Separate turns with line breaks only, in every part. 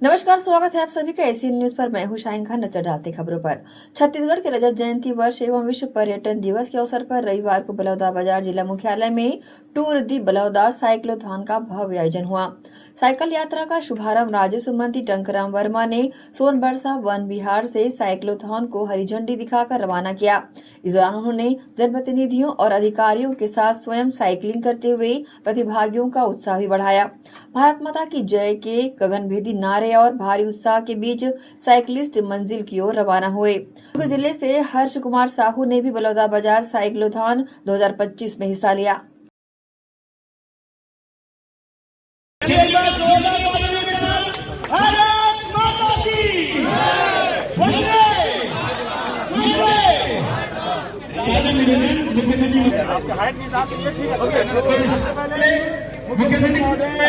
नमस्कार, स्वागत है आप सभी का एशियन न्यूज पर। मैं हूं शाहीन खान। नजर डालते खबरों पर। छत्तीसगढ़ के रजत जयंती वर्ष एवं विश्व पर्यटन दिवस के अवसर पर रविवार को बलौदाबाजार जिला मुख्यालय में टूर दी बलौदा साइक्लोथॉन का भव्य आयोजन हुआ। साइकिल यात्रा का शुभारंभ राजस्व मंत्री टंकराम वर्मा ने सोनबरसा वन विहार से साइक्लोथॉन को हरी झंडी दिखाकर रवाना किया। इस दौरान उन्होंने जनप्रतिनिधियों और अधिकारियों के साथ स्वयं साइकिलिंग करते हुए प्रतिभागियों का उत्साह भी बढ़ाया। भारत माता की जय के गगनभेदी नारे और भारी उत्साह के बीच साइकिलिस्ट मंजिल की ओर रवाना हुए। दुर्ग जिले से हर्ष कुमार साहू ने भी बलौदाबाजार साइक्लोथॉन 2025 में हिस्सा लिया।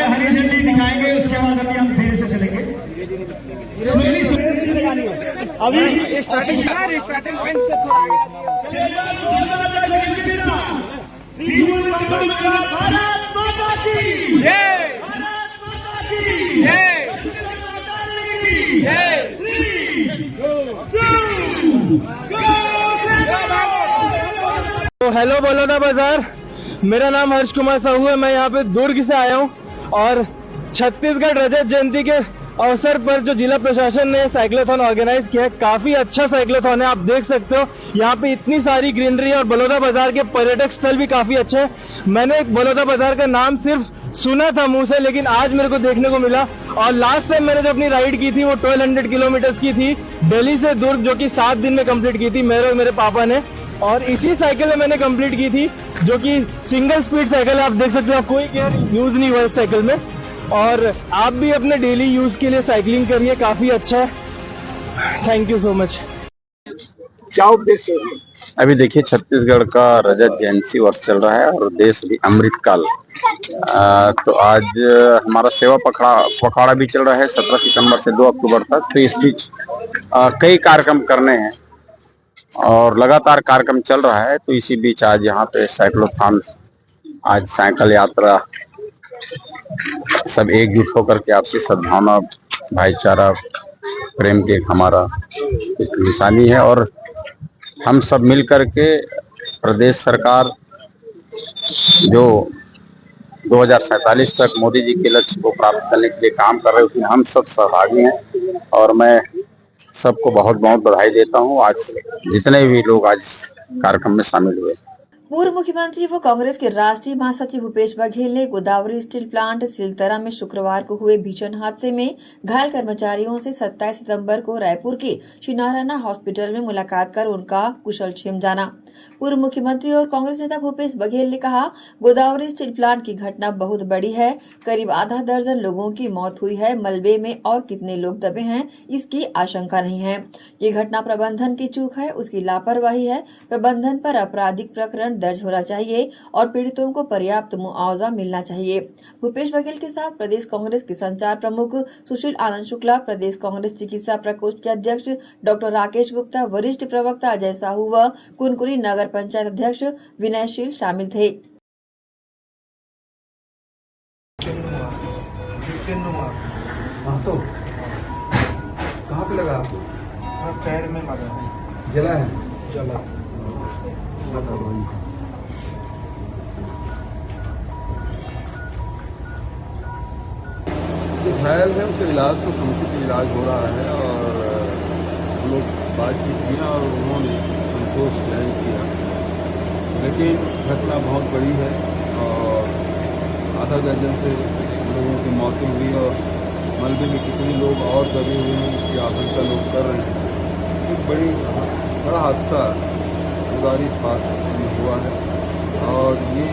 हरी झंडी दिखाएंगे, उसके बाद अभी हम धीरे से चलेंगे। अभी स्टार्टिंग पॉइंट से
तो हेलो बलौदाबाजार, मेरा नाम हर्ष कुमार साहू है। मैं यहाँ पे दुर्ग से आया हूँ और छत्तीसगढ़ रजत जयंती के अवसर पर जो जिला प्रशासन ने साइक्लोथॉन ऑर्गेनाइज किया है, काफी अच्छा साइक्लोथॉन है। आप देख सकते हो यहाँ पे इतनी सारी ग्रीनरी और बलौदाबाजार के पर्यटक स्थल भी काफी अच्छे हैं। मैंने बलौदाबाजार का नाम सिर्फ सुना था मुंह से, लेकिन आज मेरे को देखने को मिला। और लास्ट टाइम मैंने जो अपनी राइड की थी वो 1200 किलोमीटर की थी, दिल्ली से दुर्ग, जो कि 7 दिन में कंप्लीट की थी मेरे और मेरे पापा ने। और इसी साइकिल में मैंने कंप्लीट की थी, जो कि सिंगल स्पीड साइकिल है। आप देख सकते हो, कोई गियर यूज नहीं हुआ इस साइकिल में। और आप भी अपने डेली यूज के लिए साइकिलिंग करिए, काफी अच्छा है। Thank you so much.
क्या उद्देश्य है?
अभी देखिए, छत्तीसगढ़ का रजत जयंती वर्ष चल रहा है और देश भी अमृतकाल। तो आज हमारा सेवा पखवाड़ा भी चल रहा है 17 सितंबर से 2 अक्टूबर तक। तो इस बीच कई कार्यक्रम करने हैं और लगातार कार्यक्रम चल रहा है। तो इसी बीच आज यहाँ पे साइक्लोथॉन, आज साइकिल यात्रा, सब एकजुट होकर के आपसी सद्भावना, भाईचारा, प्रेम की हमारा एक निशानी है। और हम सब मिल करके प्रदेश सरकार जो 2047 तक मोदी जी के लक्ष्य को प्राप्त करने के लिए काम कर रहे हैं, उसमें हम सब सहभागी हैं। और मैं सबको बहुत बहुत बधाई देता हूं, आज जितने भी लोग आज कार्यक्रम में शामिल हुए।
पूर्व मुख्यमंत्री व कांग्रेस के राष्ट्रीय महासचिव भूपेश बघेल ने गोदावरी स्टील प्लांट सिलतरा में शुक्रवार को हुए भीषण हादसे में घायल कर्मचारियों से 27 सितंबर को रायपुर के श्रीनारायण हॉस्पिटल में मुलाकात कर उनका कुशलक्षेम जाना। पूर्व मुख्यमंत्री और कांग्रेस नेता भूपेश बघेल ने कहा, गोदावरी स्टील प्लांट की घटना बहुत बड़ी है। करीब आधा दर्जन लोगों की मौत हुई है। मलबे में और कितने लोग दबे हैं, इसकी आशंका नहीं है। ये घटना प्रबंधन की चूक है, उसकी लापरवाही है। प्रबंधन पर आपराधिक प्रकरण दर्ज होना चाहिए और पीड़ितों को पर्याप्त मुआवजा मिलना चाहिए। भूपेश बघेल के साथ प्रदेश कांग्रेस के संचार प्रमुख सुशील आनंद शुक्ला, प्रदेश कांग्रेस चिकित्सा प्रकोष्ठ के अध्यक्ष डॉक्टर राकेश गुप्ता, वरिष्ठ प्रवक्ता अजय साहू व कुनकुरी नगर पंचायत अध्यक्ष विनयशील शामिल थे।
तो कहाँ पे लगा? पैर में लगा। जला है? जला।
जो घायल है उसका इलाज तो समुचित इलाज हो रहा है। और हम लोग बातचीत किया और उन्होंने संतोष जाहिर किया, लेकिन घटना बहुत बड़ी है और आधा दर्जन से लोगों की मौतें हुई और मलबे में कितने लोग और दबे हुए हैं इसकी आशंका लोग कर रहे हैं। एक बड़ा हादसा गोदावरी इस्पात में हुआ है और ये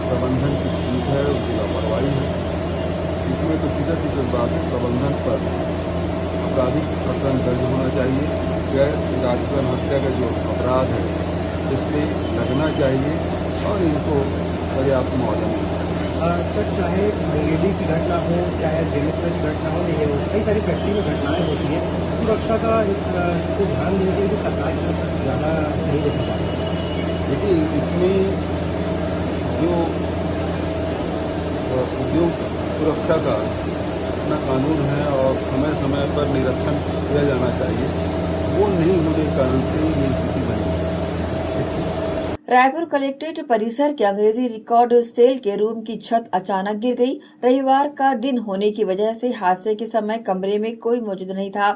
प्रबंधन की चूक है, उसकी लापरवाही है। इसमें तो सीधा बात है, प्रबंधन पर आपराधिक प्रकरण दर्ज होना चाहिए। गैर इरादतन हत्या का जो अपराध है इस पर लगना चाहिए और इनको पर्याप्त मुआवजा मिलना चाहिए।
सर, चाहे मुंगेली की घटना हो, चाहे दिल्ली की घटना हो, ये कई सारी फैक्ट्री में घटनाएं होती हैं, सुरक्षा का इसको ध्यान देने के लिए सरकार की तरफ से ज़्यादा नहीं देखा जाता।
देखिए, इसमें जो उद्योग सुरक्षा का अपना कानून है और समय समय पर निरीक्षण किया जाना चाहिए, वो नहीं होने के कारण से ये स्थिति बनी।
रायपुर कलेक्ट्रेट परिसर के अंग्रेजी रिकॉर्ड सेल के रूम की छत अचानक गिर गई। रविवार का दिन होने की वजह से हादसे के समय कमरे में कोई मौजूद नहीं था,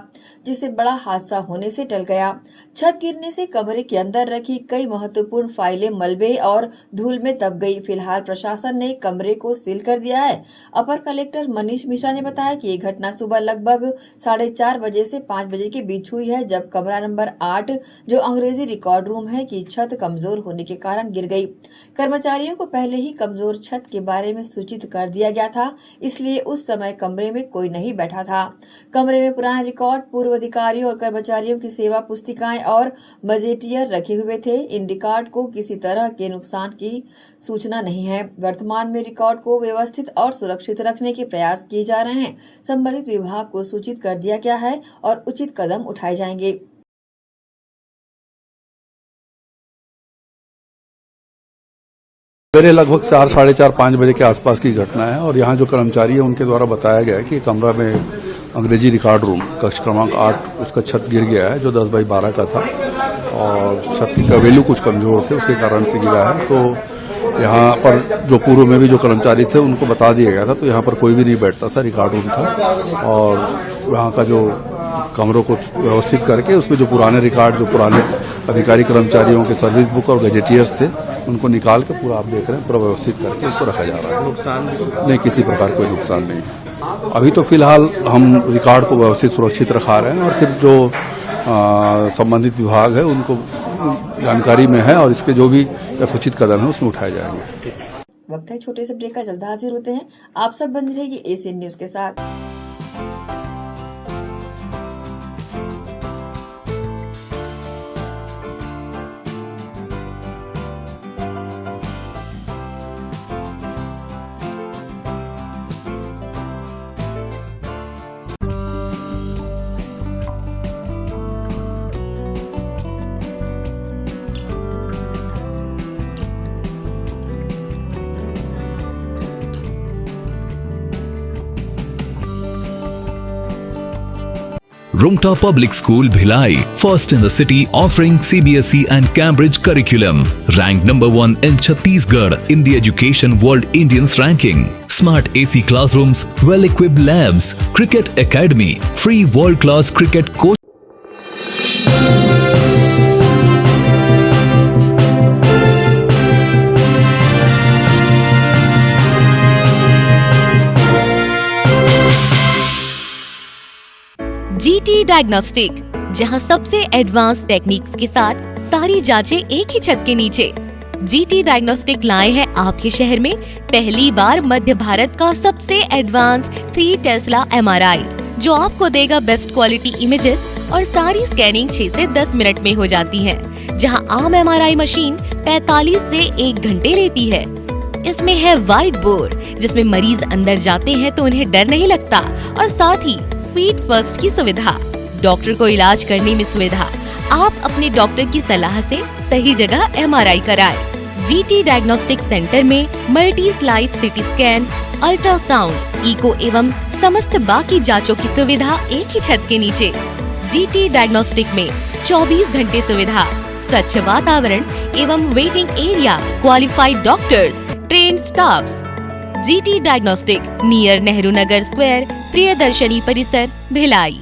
जिससे बड़ा हादसा होने से टल गया। छत गिरने से कमरे के अंदर रखी कई महत्वपूर्ण फाइलें मलबे और धूल में दब गई। फिलहाल प्रशासन ने कमरे को सील कर दिया है। अपर कलेक्टर मनीष मिश्रा ने बताया कि ये घटना सुबह लगभग 4:30 बजे से 5 बजे के बीच हुई है, जब कमरा नंबर 8 जो अंग्रेजी रिकॉर्ड रूम है की छत कमजोर होने के कारण गिर गई। कर्मचारियों को पहले ही कमजोर छत के बारे में सूचित कर दिया गया था, इसलिए उस समय कमरे में कोई नहीं बैठा था। कमरे में पुराने रिकॉर्ड, पूर्व अधिकारियों और कर्मचारियों की सेवा पुस्तिकाएं और मजेटियर रखे हुए थे। इन रिकॉर्ड को किसी तरह के नुकसान की सूचना नहीं है। वर्तमान में रिकॉर्ड को व्यवस्थित और सुरक्षित रखने के प्रयास किए जा रहे हैं। संबंधित विभाग को सूचित कर दिया गया है और उचित कदम उठाए जाएंगे।
मेरे लगभग 4, साढ़े 4, 5 बजे के आसपास की घटना है और यहाँ जो कर्मचारी है उनके द्वारा बताया गया है कि कमरा में अंग्रेजी रिकॉर्ड रूम कक्ष क्रमांक 8 उसका छत गिर गया है, जो 10 बाई 12 का था और छत का वैल्यू कुछ कमजोर थे, उसके कारण से गिरा है। तो यहाँ पर जो पूर्व में भी जो कर्मचारी थे उनको बता दिया गया था, तो यहाँ पर कोई भी नहीं बैठता था, रिकॉर्ड रूम था और यहाँ का जो कमरों को व्यवस्थित करके उसमें जो पुराने रिकॉर्ड, जो पुराने अधिकारी कर्मचारियों के सर्विस बुक और गजेटियर्स थे उनको निकाल के पूरा आप देख रहे हैं, पूरा व्यवस्थित करके उसको रखा जा रहा है।
नुकसान
नहीं, किसी प्रकार कोई नुकसान नहीं। अभी तो फिलहाल हम रिकॉर्ड को व्यवस्थित सुरक्षित रखा रहे हैं और फिर जो संबंधित विभाग है उनको जानकारी में है और इसके जो भी यथोचित कदम है उसमें उठाए जाएंगे।
वक्त है छोटे से ब्रेक का, जल्द हाजिर होते हैं। आप सब बंद रहिए एसीएन न्यूज के साथ।
Rumta Public School Bhilai, first in the city, offering CBSE and Cambridge curriculum. Ranked number 1 in Chhattisgarh in the Education World Indians ranking. Smart AC classrooms, well-equipped labs, cricket academy, free world-class cricket coach.
GT diagnostic, जहां सबसे advance techniques के साथ सारी जांचें एक ही छत के नीचे। जीटी डायग्नोस्टिक लाए हैं आपके शहर में पहली बार मध्य भारत का सबसे एडवांस 3 टेस्ला एमआरआई, जो आपको देगा बेस्ट क्वालिटी इमेजेस और सारी स्कैनिंग 6 से 10 मिनट में हो जाती है, जहां आम एमआरआई मशीन 45 से 1 घंटे लेती है। इसमें है वाइट बोर्ड, जिसमें मरीज अंदर जाते हैं तो उन्हें डर नहीं लगता, और साथ ही फीट फर्स्ट की सुविधा, डॉक्टर को इलाज करने में सुविधा। आप अपने डॉक्टर की सलाह से सही जगह एमआरआई कराएं। जीटी डायग्नोस्टिक सेंटर में multi slice CT scan, ultrasound, echo एवं समस्त बाकी जांचों की सुविधा एक ही छत के नीचे। जीटी डायग्नोस्टिक में 24 घंटे सुविधा, स्वच्छ वातावरण एवं waiting area, qualified doctors, trained staffs. GT diagnostic, near Nehru Nagar square, Priyadarshini Parisar, Bhilai.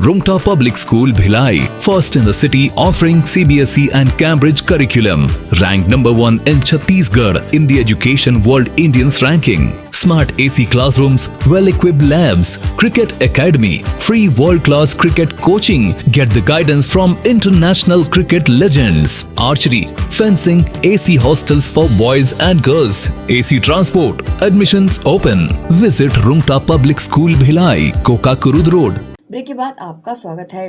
Rumta Public School Bhilai, first in the city offering CBSE and Cambridge curriculum. Ranked number 1 in Chhattisgarh in the Education World Indians ranking. Smart AC classrooms, well-equipped labs, cricket academy, free world-class cricket coaching. Get the guidance from international cricket legends. Archery, fencing, AC hostels for boys and girls. AC transport. Admissions open. Visit Rumta Public School Bhilai, Kokakurud Road.
Break के बाद आपका स्वागत है।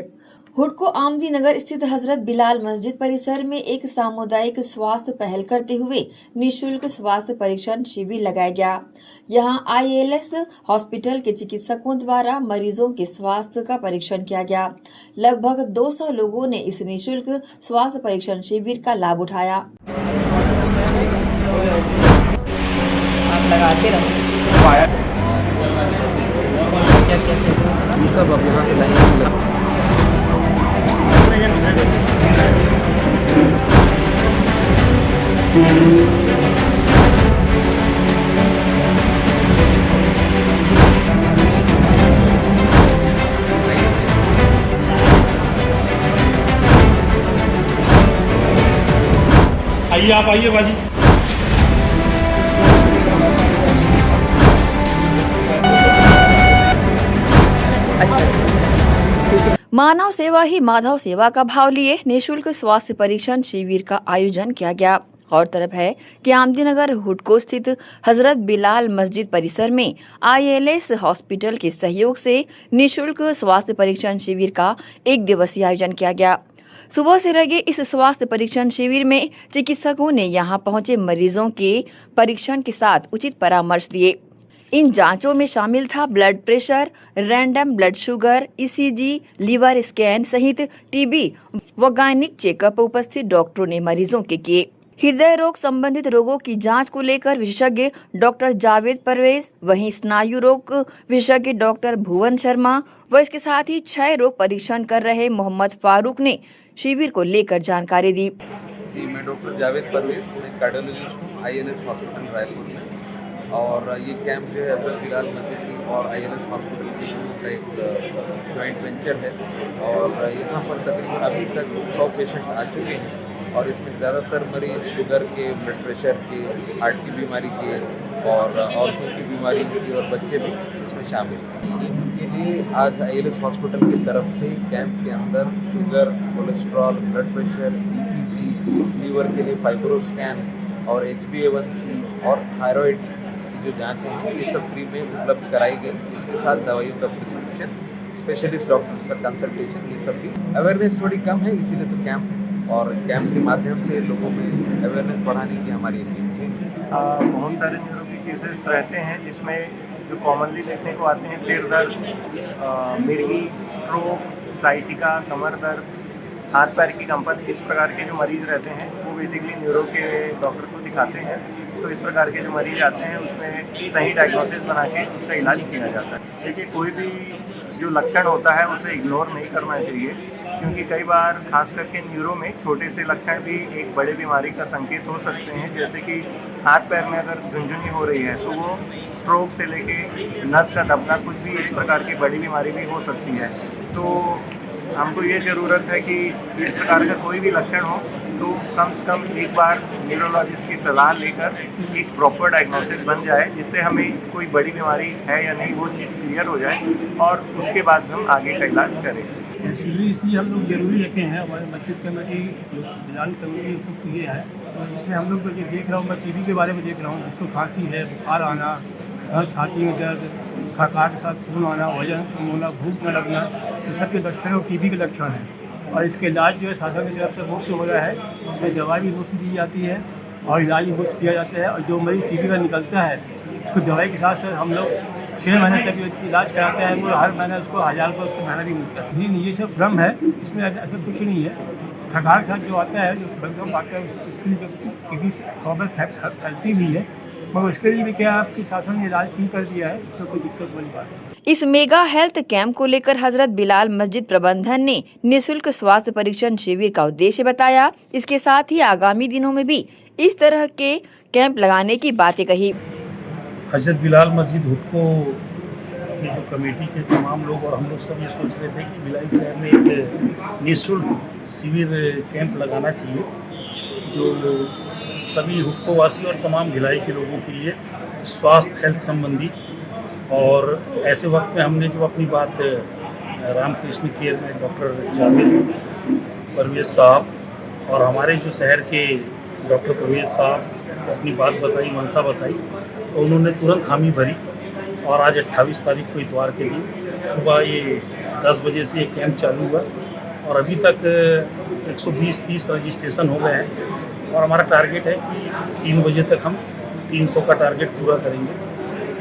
हुडको आमदी नगर स्थित हजरत बिलाल मस्जिद परिसर में एक सामुदायिक स्वास्थ्य पहल करते हुए निशुल्क स्वास्थ्य परीक्षण शिविर लगाया गया। यहां ILS हॉस्पिटल के चिकित्सकों द्वारा मरीजों के स्वास्थ्य का परीक्षण किया गया। लगभग 200 लोगों ने इस निशुल्क स्वास्थ्य परीक्षण शिविर का लाभ उठाया। आप लगाते रहो।
ये सब अब यहाँ से लाएंगे।
आइए आप आइए बाजी।
मानव सेवा ही माधव सेवा का भाव लिए निःशुल्क स्वास्थ्य परीक्षण शिविर का आयोजन किया गया। गौरतलब है कि आमदी नगर हुडको स्थित हजरत बिलाल मस्जिद परिसर में ILS हॉस्पिटल के सहयोग से निःशुल्क स्वास्थ्य परीक्षण शिविर का 1 दिवसीय आयोजन किया गया। सुबह से लगे इस स्वास्थ्य परीक्षण शिविर में चिकित्सकों ने यहां पहुंचे मरीजों के परीक्षण के साथ उचित परामर्श दिए। इन जांचों में शामिल था blood pressure, random blood sugar, ECG, liver scan सहित TB व गायनिक चेकअप उपस्थित डॉक्टरों ने मरीजों के किए। हृदय रोग संबंधित रोगों की जांच को लेकर विशेषज्ञ डॉक्टर जावेद परवेज, वहीं स्नायु रोग विशेषज्ञ डॉक्टर भुवन शर्मा व इसके साथ ही क्षय रोग परीक्षण कर रहे मोहम्मद फारूक ने शिविर को लेकर जानकारी दी।
जी, मैं डॉक्टर जावेद परवेज, मैं कार्डियोलॉजिस्ट हूँ ILS हॉस्पिटल रायपुर में। और ये कैंप जो है हजरत बिलाल मस्जिद की और ILS हॉस्पिटल की का एक जॉइंट वेंचर है। और यहाँ पर तकरीबन अभी तक 100 पेशेंट्स आ चुके हैं और इसमें ज़्यादातर मरीज शुगर के, ब्लड प्रेशर के, हार्ट की बीमारी के और औरतों की बीमारी के और बच्चे भी इसमें शामिल हैं। इनके लिए आज ILS हॉस्पिटल की तरफ से कैंप के अंदर sugar, cholesterol, blood pressure, ECG, liver के लिए फाइब्रोस्कैन और HbA1c और थायराइड जो जांचें हैं ये सब फ्री में उपलब्ध कराई गई। इसके साथ दवाइयों का प्रिस्क्रिप्शन, स्पेशलिस्ट डॉक्टर्स का कंसल्टेशन, ये सब भी। अवेयरनेस थोड़ी कम है, इसीलिए तो कैंप और कैंप के माध्यम से लोगों में अवेयरनेस बढ़ाने की हमारी टीम है।
बहुत सारे न्यूरो के केसेस रहते हैं जिसमें जो कॉमनली देखने को आते हैं सिर दर्द, मिर्गी, स्ट्रोक, साइटिका, कमर दर्द, हाथ पैर की कंपन, इस प्रकार के जो मरीज़ रहते हैं वो बेसिकली न्यूरो के डॉक्टर को दिखाते हैं। तो इस प्रकार के जो मरीज आते हैं उसमें सही डायग्नोसिस बना के उसका इलाज किया जाता है। देखिए, कोई भी जो लक्षण होता है उसे इग्नोर नहीं करना चाहिए, क्योंकि कई बार खास करके न्यूरो में छोटे से लक्षण भी एक बड़े बीमारी का संकेत हो सकते हैं। जैसे कि हाथ पैर में अगर झुनझुनी हो रही है तो वो स्ट्रोक से लेके नस का दबना, कुछ भी इस प्रकार की बड़ी बीमारी भी हो सकती है। तो हमको ये ज़रूरत है कि इस प्रकार का कोई भी लक्षण हो तो कम से कम एक बार न्यूरोलॉजिस्ट की सलाह लेकर एक प्रॉपर डायग्नोसिस बन जाए, जिससे हमें कोई बड़ी बीमारी है या नहीं वो चीज़ क्लियर हो जाए और उसके बाद हम आगे का इलाज करें।
एक्चुअली इसलिए हम लोग जरूरी रखे हैं, हमारे मस्जिद कमेटी जो बिलाल कमेटी तो ये है, इसमें हम लोग ये देख रहा हूँ, मैं TB के बारे में देख रहा हूँ, जिसको खांसी है, बुखार आना, छाती में दर्द, खकार के साथ खून आना, वजन कम होना, भूख न लगना, ये सब के लक्षण और TB के लक्षण हैं। और इसके इलाज जो है शासन की तरफ से मुफ्त हो रहा है, इसमें दवाई भी मुफ्त दी जाती है और इलाज भी मुफ्त किया जाता है। और जो मरीज TB का निकलता है उसको दवाई के साथ साथ हम लोग 6 महीने तक जो इलाज कराते हैं वो हर महीना उसको 1000 रुपये उसको महीना भी मिलता है। नहीं, ये सब भ्रम है, इसमें ऐसा कुछ नहीं है। खकार के साथ जो आता है, जो बलगम आता है, उसके लिए जो TB प्रॉब्लम फैलती हुई है, मगर उसके लिए भी क्या आपकी शासन ने इलाज शुरू कर दिया है, तो कोई दिक्कत वाली बात नहीं।
इस मेगा हेल्थ कैंप को लेकर हजरत बिलाल मस्जिद प्रबंधन ने निःशुल्क स्वास्थ्य परीक्षण शिविर का उद्देश्य बताया। इसके साथ ही आगामी दिनों में भी इस तरह के कैंप लगाने की बातें कही।
हजरत बिलाल मस्जिद हुडको के जो कमेटी के तमाम लोग और हम लोग सब ये सोच रहे थे कि भिलाई शहर में एक निःशुल्क शिविर कैंप लगाना चाहिए जो सभी हुक्कोवासी और तमाम भिलाई के लोगों के लिए स्वास्थ्य हेल्थ संबंधी। और ऐसे वक्त में हमने जब अपनी बात रामकृष्ण केयर में डॉक्टर जावेद परवेज साहब और हमारे जो शहर के डॉक्टर परवेज साहब को अपनी बात बताई, मंशा बताई, तो उन्होंने तुरंत हामी भरी और आज 28 तारीख को इतवार के दिन सुबह ये 10 बजे से ये कैंप चालू हुआ और अभी तक 120-30 रजिस्ट्रेशन हो गए हैं और हमारा टारगेट है कि 3 बजे तक हम 300 का टारगेट पूरा करेंगे।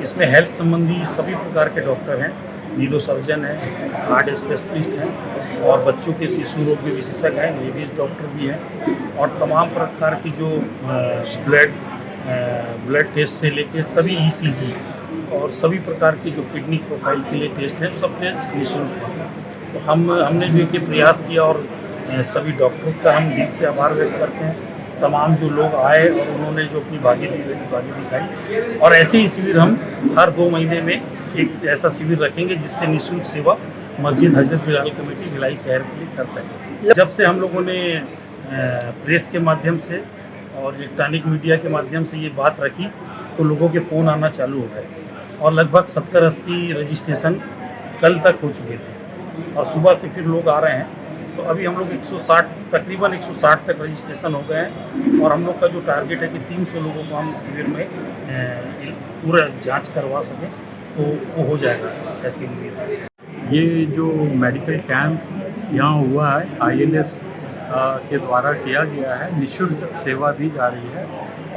इसमें हेल्थ संबंधी सभी प्रकार के डॉक्टर हैं, न्यूरो सर्जन हैं, हार्ट स्पेशलिस्ट हैं और बच्चों के शिशु रोग के विशेषज्ञ हैं, लेडीज़ डॉक्टर भी हैं और तमाम प्रकार की जो ब्लड टेस्ट से लेके सभी ECG और सभी प्रकार की जो किडनी प्रोफाइल के लिए टेस्ट हैं सब पे निःशुल्क है। तो हमने जो ये प्रयास किया और सभी डॉक्टरों का हम दिल से आभार व्यक्त करते हैं। तमाम जो लोग आए और उन्होंने जो अपनी भागी दिखाई और ऐसे ही शिविर हम हर 2 महीने में एक ऐसा शिविर रखेंगे जिससे निःशुल्क सेवा मस्जिद हजरत बिलाल कमेटी भिलाई शहर के लिए कर सके। जब से हम लोगों ने प्रेस के माध्यम से और इलेक्ट्रॉनिक मीडिया के माध्यम से ये बात रखी तो लोगों के फ़ोन आना चालू हो गए और लगभग 70-80 रजिस्ट्रेशन कल तक हो चुके थे और सुबह से फिर लोग आ रहे हैं। तो अभी हम लोग 160 तकरीबन 160 तक रजिस्ट्रेशन हो गए हैं और हम लोग का जो टारगेट है कि 300 लोगों को हम शिविर में पूरा जांच करवा सकें तो वो हो जाएगा, ऐसी उम्मीद है।
ये जो मेडिकल कैंप यहाँ हुआ है ILS के द्वारा किया गया है, निःशुल्क सेवा दी जा रही है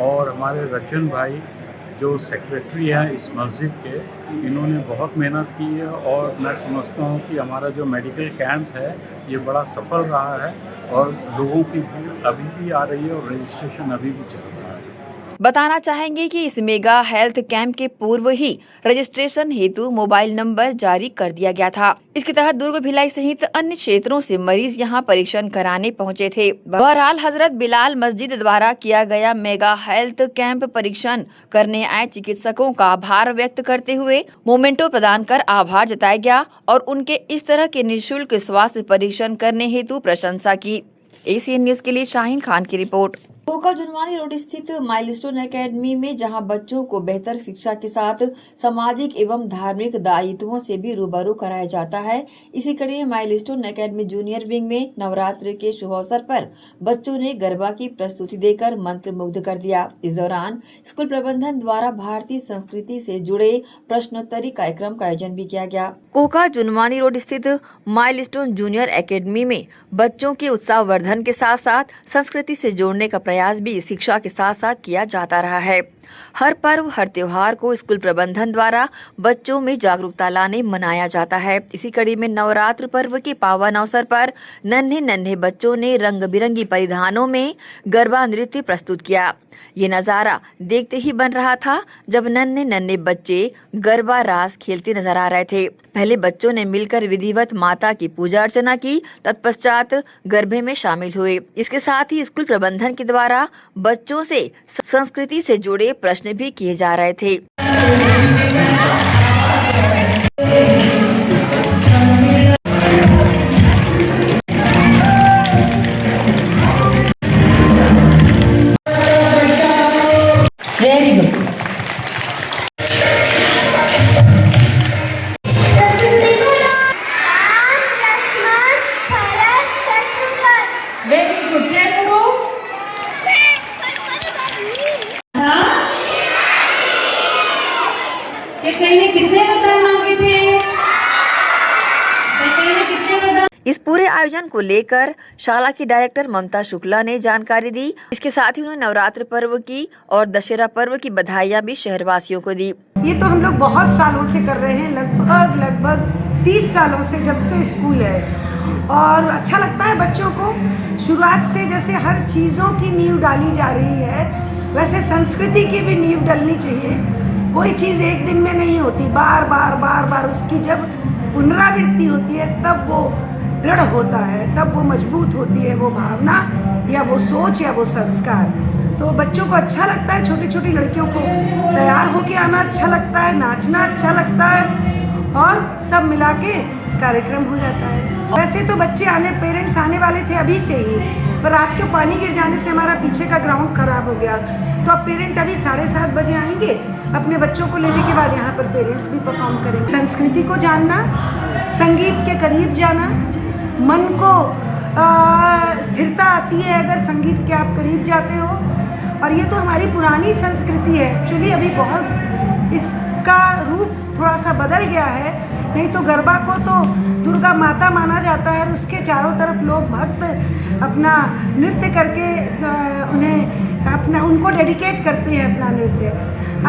और हमारे रंजन भाई जो सेक्रेटरी हैं इस मस्जिद के, इन्होंने बहुत मेहनत की है और मैं समझता हूँ कि हमारा जो मेडिकल कैंप है ये बड़ा सफल रहा है और लोगों की भीड़ अभी भी आ रही है और रजिस्ट्रेशन अभी भी चल रहा है।
बताना चाहेंगे कि इस मेगा हेल्थ कैंप के पूर्व ही रजिस्ट्रेशन हेतु मोबाइल नंबर जारी कर दिया गया था। इसके तहत दुर्ग, भिलाई सहित अन्य क्षेत्रों से मरीज यहां परीक्षण कराने पहुंचे थे। बहरहाल हजरत बिलाल मस्जिद द्वारा किया गया मेगा हेल्थ कैंप परीक्षण करने आए चिकित्सकों का आभार व्यक्त करते हुए मोमेंटो प्रदान कर आभार जताया गया और उनके इस तरह के निःशुल्क स्वास्थ्य परीक्षण करने हेतु प्रशंसा की। ACN न्यूज के लिए शाहीन खान की रिपोर्ट। कोका जुनवानी रोड स्थित माइलस्टोन एकेडमी में जहां बच्चों को बेहतर शिक्षा के साथ सामाजिक एवं धार्मिक दायित्वों से भी रूबरू कराया जाता है, इसी कड़ी में माइलस्टोन एकेडमी जूनियर विंग में नवरात्र के शुभ अवसर पर बच्चों ने गरबा की प्रस्तुति देकर मंत्रमुग्ध कर दिया। इस दौरान स्कूल प्रबंधन द्वारा भारतीय संस्कृति से जुड़े प्रश्नोत्तरी कार्यक्रम का आयोजन भी किया गया। कोका जुनवानी रोड स्थित माइलस्टोन जूनियर एकेडमी में बच्चों के उत्साहवर्धन के साथ साथ संस्कृति से जोड़ने का प्रयास भी शिक्षा के साथ साथ किया जाता रहा है। हर पर्व, हर त्योहार को स्कूल प्रबंधन द्वारा बच्चों में जागरूकता लाने मनाया जाता है। इसी कड़ी में नवरात्र पर्व के पावन अवसर पर नन्हे नन्हे बच्चों ने रंग बिरंगी परिधानों में गरबा नृत्य प्रस्तुत किया। ये नजारा देखते ही बन रहा था जब नन्हे नन्हे बच्चे गरबा रास खेलते नजर आ रहे थे। पहले बच्चों ने मिलकर विधिवत माता की पूजा अर्चना की, तत्पश्चात गरबे में शामिल हुए। इसके साथ ही स्कूल प्रबंधन के द्वारा बच्चों से संस्कृति से जुड़े प्रश्न भी किए जा रहे थे।
Very good. Very good, clear करो। ये कहीं कितने बच्चे मांगे थे?
इस पूरे आयोजन को लेकर शाला की डायरेक्टर ममता शुक्ला ने जानकारी दी। इसके साथ ही उन्होंने नवरात्र पर्व की और दशहरा पर्व की बधाइयां भी शहरवासियों को दी।
ये तो हम लोग बहुत सालों से कर रहे हैं, लगभग 30 सालों से, जब से स्कूल है, और अच्छा लगता है बच्चों को। शुरुआत से जैसे हर चीज़ों की नींव डाली जा रही है, वैसे संस्कृति की भी नींव डलनी चाहिए। कोई चीज़ एक दिन में नहीं होती, बार बार उसकी जब पुनरावृत्ति होती है तब वो दृढ़ होता है, तब वो मजबूत होती है वो भावना या वो सोच या वो संस्कार। तो बच्चों को अच्छा लगता है, छोटी छोटी लड़कियों को तैयार होके आना अच्छा लगता है, नाचना अच्छा लगता है और सब मिला के कार्यक्रम हो जाता है। वैसे तो पेरेंट्स आने वाले थे अभी से ही, पर रात को पानी गिर जाने से हमारा पीछे का ग्राउंड खराब हो गया, तो अब पेरेंट अभी 7:30 बजे आएंगे। अपने बच्चों को लेने के बाद यहाँ पर पेरेंट्स भी परफॉर्म करेंगे। संस्कृति को जानना, संगीत के करीब जाना, मन को स्थिरता आती है अगर संगीत के आप करीब जाते हो। और ये तो हमारी पुरानी संस्कृति है, एक्चुअली अभी बहुत इसका रूप थोड़ा सा बदल गया है। नहीं तो गरबा को तो दुर्गा माता माना जाता है और उसके चारों तरफ लोग भक्त अपना नृत्य करके उनको डेडिकेट करते हैं अपना नृत्य।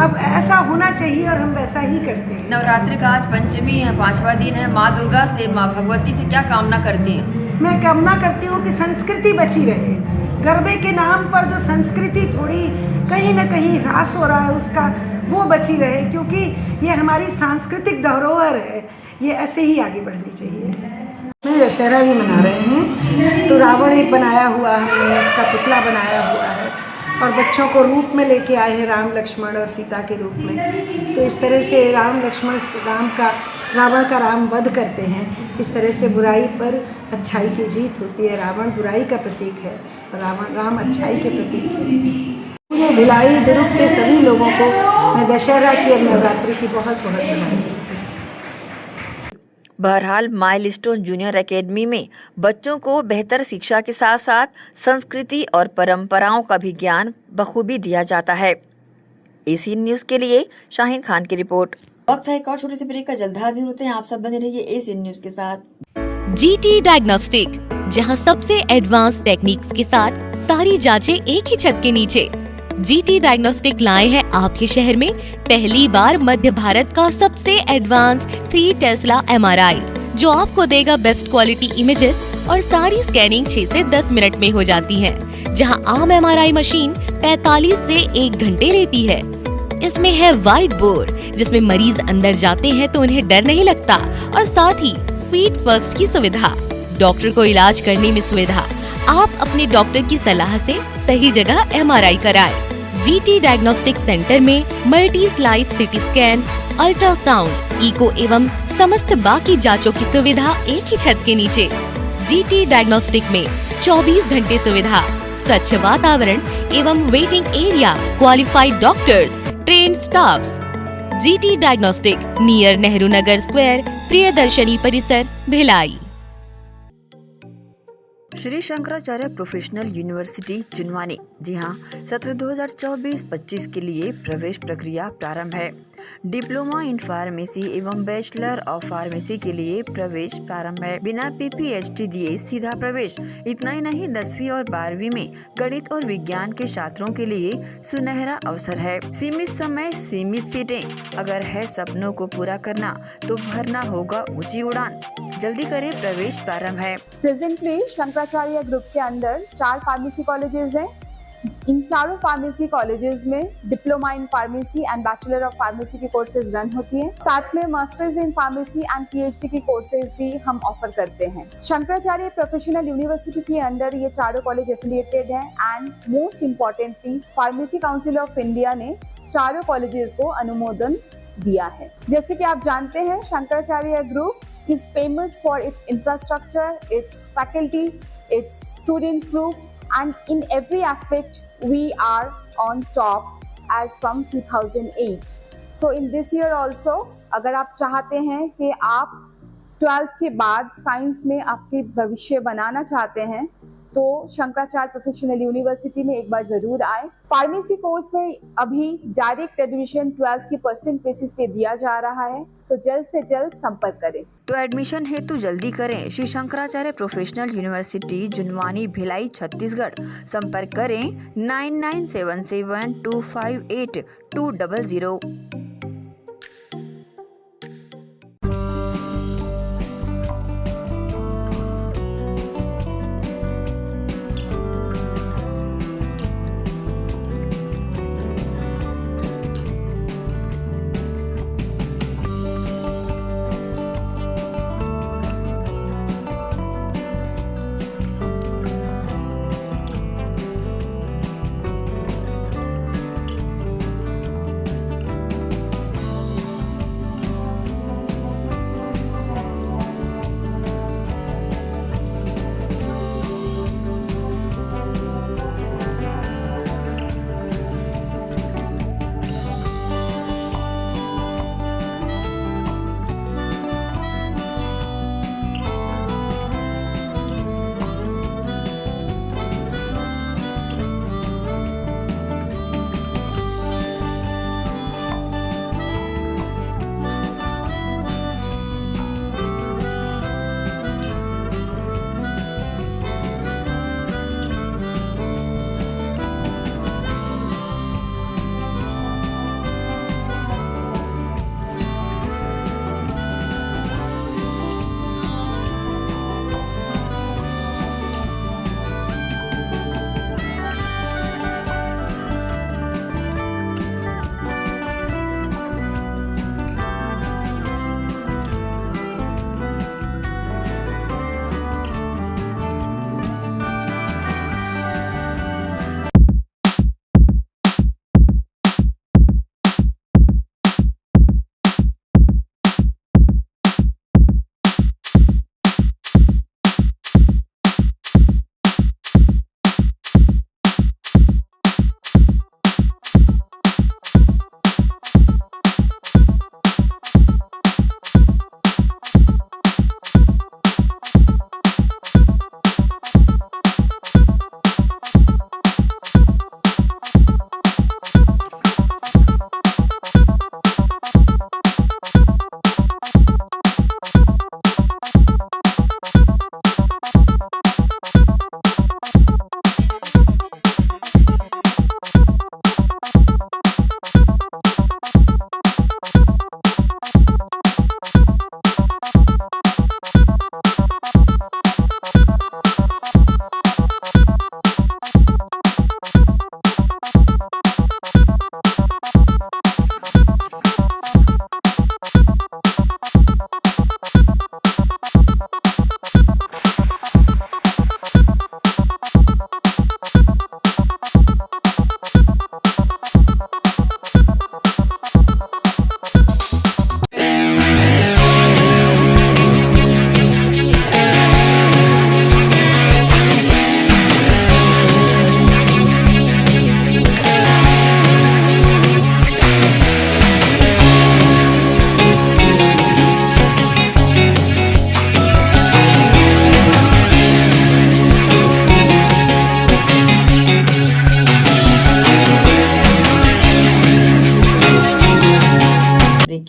अब ऐसा होना चाहिए और हम वैसा ही करते हैं।
नवरात्रि का आज पंचमी है, 5वां दिन है। माँ दुर्गा से, माँ भगवती से क्या कामना करती हैं?
मैं कामना करती हूँ कि संस्कृति बची रहे। गरबे के नाम पर जो संस्कृति थोड़ी कहीं ना कहीं ह्रास हो रहा है उसका, वो बची रहे, क्योंकि ये हमारी सांस्कृतिक धरोहर है, ये ऐसे ही आगे बढ़नी चाहिए। मैं दशहरा भी मना रहे हैं, तो रावण एक बनाया हुआ हमने, उसका पुतला बनाया हुआ है और बच्चों को रूप में लेके आए हैं, राम लक्ष्मण और सीता के रूप में। तो इस तरह से रावण का राम वध करते हैं। इस तरह से बुराई पर अच्छाई की जीत होती है। रावण बुराई का प्रतीक है और राम अच्छाई के प्रतीक है। पूरे भिलाई दुर्ग के सभी लोगों को मैं दशहरा की और नवरात्रि की बहुत बहुत बधाई देती हूँ।
बहरहाल माइलस्टोन जूनियर एकेडमी में बच्चों को बेहतर शिक्षा के साथ साथ संस्कृति और परंपराओं का भी ज्ञान बखूबी दिया जाता है। एसीएन न्यूज के लिए शाहीन खान की रिपोर्ट। वक्त है एक और छोटे से ब्रेक का, जल्द हाजिर होते हैं। आप सब बने रहिए एसीएन न्यूज के साथ।
जीटी डायग्नोस्टिक, जहां सबसे एडवांस टेक्निक्स के साथ सारी जांचें एक ही छत के नीचे। जीटी डायग्नोस्टिक लाए हैं आपके शहर में पहली बार मध्य भारत का सबसे एडवांस 3 टेस्ला MRI, जो आपको देगा बेस्ट क्वालिटी इमेजेस और सारी स्कैनिंग 6 से 10 मिनट में हो जाती है, जहां आम MRI मशीन 45 से 1 घंटे लेती है। इसमें है वाइट बोर्ड, जिसमें मरीज अंदर जाते हैं तो उन्हें डर नहीं लगता, और साथ ही फीट फर्स्ट की सुविधा, डॉक्टर को इलाज करने में सुविधा। आप अपने डॉक्टर की सलाह से सही जगह MRI कराएं। जीटी डायग्नोस्टिक सेंटर में multi slice CT scan, ultrasound, echo एवं समस्त बाकी जांचों की सुविधा एक ही छत के नीचे। जीटी डायग्नोस्टिक में 24 घंटे सुविधा, स्वच्छ वातावरण एवं waiting area, qualified doctors, trained staffs. GT diagnostic, near Nehru Nagar square, Priyadarshini Parisar, Bhilai.
Shri Shankaracharya professional university Junwani, जी हाँ, सत्र 2024-25 के लिए प्रवेश प्रक्रिया प्रारंभ है। डिप्लोमा इन फार्मेसी एवं बैचलर ऑफ फार्मेसी के लिए प्रवेश प्रारंभ है। बिना PPHD दिए सीधा प्रवेश। इतना ही नहीं, 10वीं और 12वीं में गणित और विज्ञान के छात्रों के लिए सुनहरा अवसर है। सीमित समय, सीमित सीटें। अगर है सपनों को पूरा करना तो भरना होगा ऊंची उड़ान। जल्दी करें, प्रवेश प्रारंभ है।
प्रेजेंटली शंकराचार्य ग्रुप के अंदर 4 फार्मेसी कॉलेजेस हैं। इन चारों फार्मेसी कॉलेजेस में diploma in pharmacy and bachelor of pharmacy की कोर्सेज रन होती हैं। साथ में masters in pharmacy and PhD की कोर्सेज भी हम ऑफर करते हैं। शंकराचार्य प्रोफेशनल यूनिवर्सिटी के अंडर ये चारों कॉलेज एफिलिएटेड हैं and most importantly pharmacy council of India ने चारों कॉलेजेस को अनुमोदन दिया है। जैसे कि आप जानते हैं, Shankaracharya group is famous for its infrastructure, its faculty, its students group, and in every aspect we are on top as from 2008. So in this year also, अगर आप चाहते हैं कि आप 12th के बाद साइंस में आपके भविष्य बनाना चाहते हैं, तो शंकराचार्य प्रोफेशनल यूनिवर्सिटी में एक बार जरूर आए। फार्मेसी कोर्स में अभी डायरेक्ट एडमिशन 12th की % बेसिस पे दिया जा रहा है, तो जल्द से जल्द संपर्क करें।
तो एडमिशन हेतु जल्दी करें। Shri Shankaracharya professional university Junwani, Bhilai, Chhattisgarh. संपर्क करें 9977258200।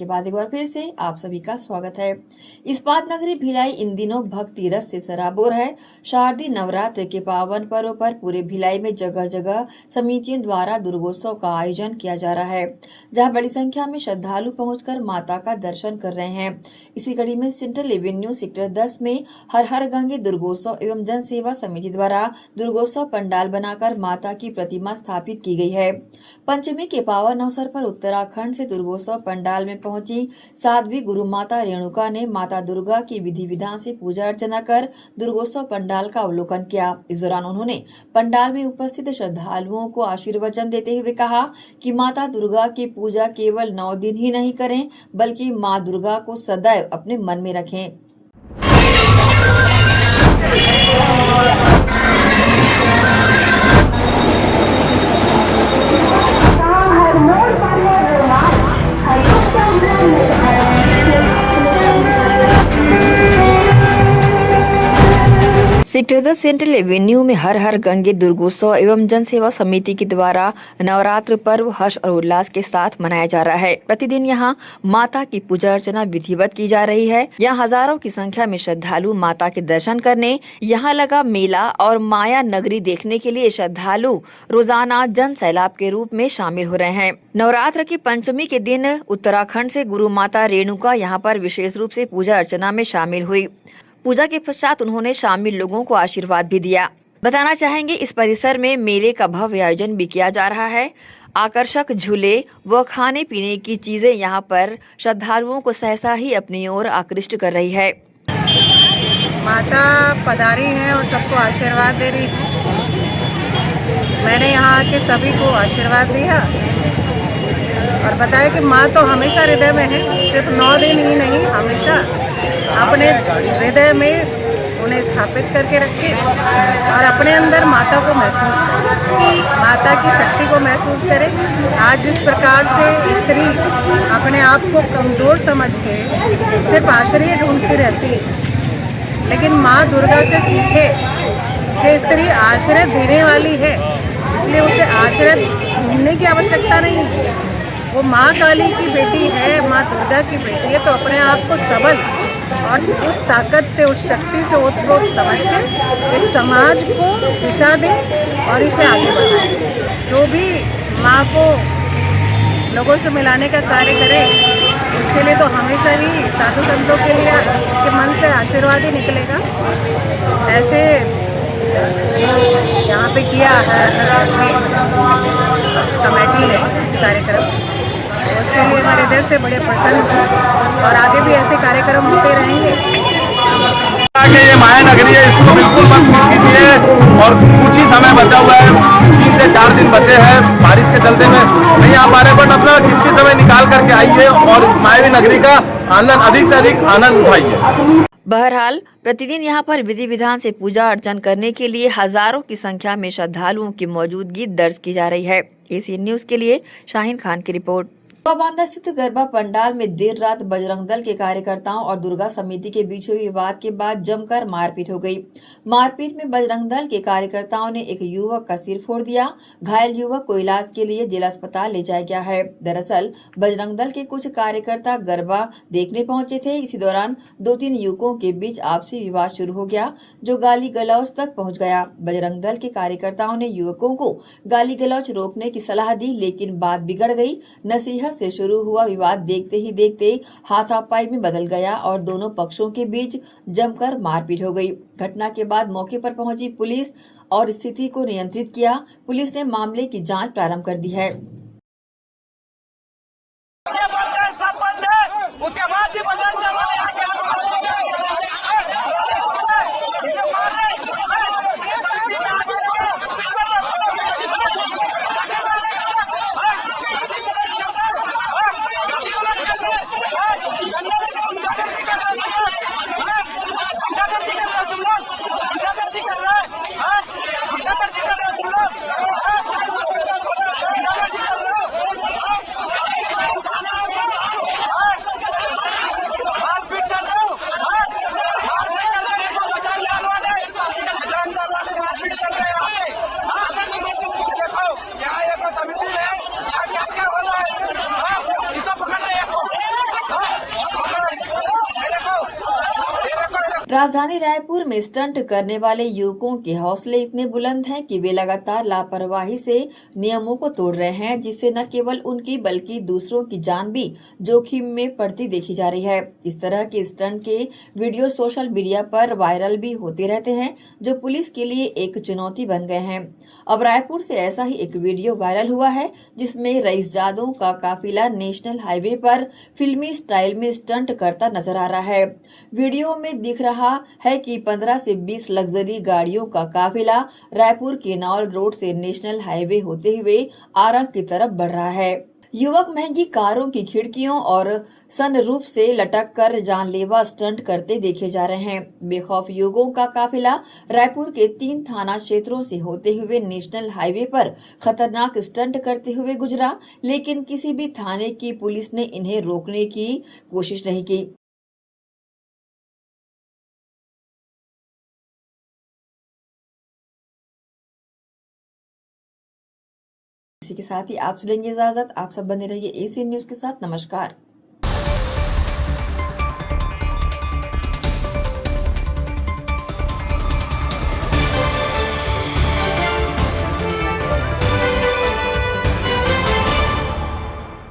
बाद एक बार फिर से आप सभी का स्वागत है। इस्पात नगरी भिलाई इन दिनों भक्ति रस से सराबोर है। शारदीय नवरात्र के पावन पर्व पर पूरे भिलाई में जगह जगह समितियों द्वारा दुर्गोत्सव का आयोजन किया जा रहा है, जहां बड़ी संख्या में श्रद्धालु पहुंचकर माता का दर्शन कर रहे हैं। इसी कड़ी में सेंट्रल एवेन्यू सेक्टर 10 में हर हर गंगे दुर्गोत्सव एवं जन सेवा समिति द्वारा दुर्गोत्सव पंडाल बनाकर माता की प्रतिमा स्थापित की गई है। पंचमी के पावन अवसर पर उत्तराखंड से दुर्गोत्सव पंडाल में पहुंची साध्वी गुरु माता रेणुका ने माता दुर्गा की विधि विधान से पूजा अर्चना कर दुर्गोत्सव पंडाल का अवलोकन किया। इस दौरान उन्होंने पंडाल में उपस्थित श्रद्धालुओं को आशीर्वचन देते हुए कहा कि माता दुर्गा की पूजा केवल 9 दिन ही नहीं करें, बल्कि मां दुर्गा को सदैव अपने मन में रखें। सेक्टर 10 सेंट्रल एवेन्यू में हर हर गंगे दुर्गोत्सव एवं जन सेवा समिति के द्वारा नवरात्र पर्व हर्ष और उल्लास के साथ मनाया जा रहा है। प्रतिदिन यहां माता की पूजा अर्चना विधिवत की जा रही है। यहां हजारों की संख्या में श्रद्धालु माता के दर्शन करने, यहां लगा मेला और माया नगरी देखने के लिए श्रद्धालु रोजाना जन सैलाब के रूप में शामिल हो रहे हैं। नवरात्र की पंचमी के दिन उत्तराखंड से गुरु माता रेणुका यहाँ पर विशेष रूप से पूजा अर्चना में शामिल हुई। पूजा के पश्चात उन्होंने शामिल लोगों को आशीर्वाद भी दिया। बताना चाहेंगे इस परिसर में मेले का भव्य आयोजन भी किया जा रहा है। आकर्षक झूले व खाने पीने की चीजें यहाँ पर श्रद्धालुओं को सहसा ही अपनी ओर आकृष्ट कर रही है।
माता पधारी है और सबको आशीर्वाद दे रही है। मैंने यहाँ आके सभी को आशीर्वाद दिया और बताया कि माँ तो हमेशा हृदय में है, सिर्फ 9 दिन ही नहीं, हमेशा अपने हृदय में उन्हें स्थापित करके रखे और अपने अंदर माता को महसूस करें, माता की शक्ति को महसूस करें। आज जिस प्रकार से स्त्री अपने आप को कमज़ोर समझ के सिर्फ आश्रय ढूंढती रहती है, लेकिन माँ दुर्गा से सीखे कि स्त्री आश्रय देने वाली है, इसलिए उसे आश्रय ढूंढने की आवश्यकता नहीं है। वो माँ काली की बेटी है, माँ दुर्गा की बेटी है, तो अपने आप को सबल और उस ताकत से, उस शक्ति से ओतप्रोत समझ कर इस समाज को दिशा दें और इसे आगे बढ़ाएं। जो भी माँ को लोगों से मिलाने का कार्य करे, उसके लिए तो हमेशा ही साधु संतों के लिए के मन से आशीर्वाद ही निकलेगा। ऐसे यहाँ पे किया है कमेटी ने कार्यक्रम, उसके लिए मैं हृदय से बड़े प्रसन्न हूँ और आगे भी ऐसे कार्यक्रम होते रहेंगे।
ये माया नगरी है, इसको बिल्कुल मत मिस कीजिए और कुछ ही समय बचा हुआ है, 3 से 4 दिन बचे हैं। बारिश के चलते में नहीं आ पा रहे, बट अपना कीमती समय निकाल करके आइए और इस मायावी नगरी का आनंद अधिक से अधिक आनंद उठाइए।
बहरहाल प्रतिदिन यहाँ पर विधि विधान से पूजा अर्चन करने के लिए हजारों की संख्या में श्रद्धालुओं की मौजूदगी दर्ज की जा रही है। एसीएन न्यूज के लिए शाहीन खान की रिपोर्ट। बांदा स्थित गरबा पंडाल में देर रात बजरंग दल के कार्यकर्ताओं और दुर्गा समिति के बीच हुए विवाद के बाद जमकर मारपीट हो गई। मारपीट में बजरंग दल के कार्यकर्ताओं ने एक युवक का सिर फोड़ दिया। घायल युवक को इलाज के लिए जिला अस्पताल ले जाया गया है। दरअसल बजरंग दल के कुछ कार्यकर्ता गरबा देखने पहुंचे थे। इसी दौरान 2-3 युवकों के बीच आपसी विवाद शुरू हो गया, जो गाली गलौज तक पहुँच गया। बजरंग दल के कार्यकर्ताओं ने युवकों को गाली गलौज रोकने की सलाह दी, लेकिन बात बिगड़ गई। नसीहत से शुरू हुआ विवाद देखते ही देखते हाथापाई में बदल गया और दोनों पक्षों के बीच जमकर मारपीट हो गई। घटना के बाद मौके पर पहुंची पुलिस और स्थिति को नियंत्रित किया। पुलिस ने मामले की जांच प्रारंभ कर दी है।
कर रहा है
राजधानी रायपुर में स्टंट करने वाले युवकों के हौसले इतने बुलंद हैं कि वे लगातार लापरवाही से नियमों को तोड़ रहे हैं, जिससे न केवल उनकी बल्कि दूसरों की जान भी जोखिम में पड़ती देखी जा रही है। इस तरह के स्टंट के वीडियो सोशल मीडिया पर वायरल भी होते रहते हैं, जो पुलिस के लिए एक चुनौती बन गए हैं। अब रायपुर से ऐसा ही एक वीडियो वायरल हुआ है, जिसमें रईसजादों का काफिला नेशनल हाईवे पर फिल्मी स्टाइल में स्टंट करता नजर आ रहा है। वीडियो में दिख रहा है कि 15 से 20 लग्जरी गाड़ियों का काफिला रायपुर केनाल रोड से नेशनल हाईवे होते हुए आरंग की तरफ बढ़ रहा है। युवक महंगी कारों की खिड़कियों और सनरूफ से लटक कर जानलेवा स्टंट करते देखे जा रहे हैं। बेखौफ युवकों का काफिला रायपुर के 3 थाना क्षेत्रों से होते हुए नेशनल हाईवे पर खतरनाक स्टंट करते हुए गुजरा, लेकिन किसी भी थाने की पुलिस ने इन्हें रोकने की कोशिश नहीं की। इसी के साथ ही आपसे लेंगे इजाजत। आप सब बने रहिए एसीएन न्यूज के साथ। नमस्कार।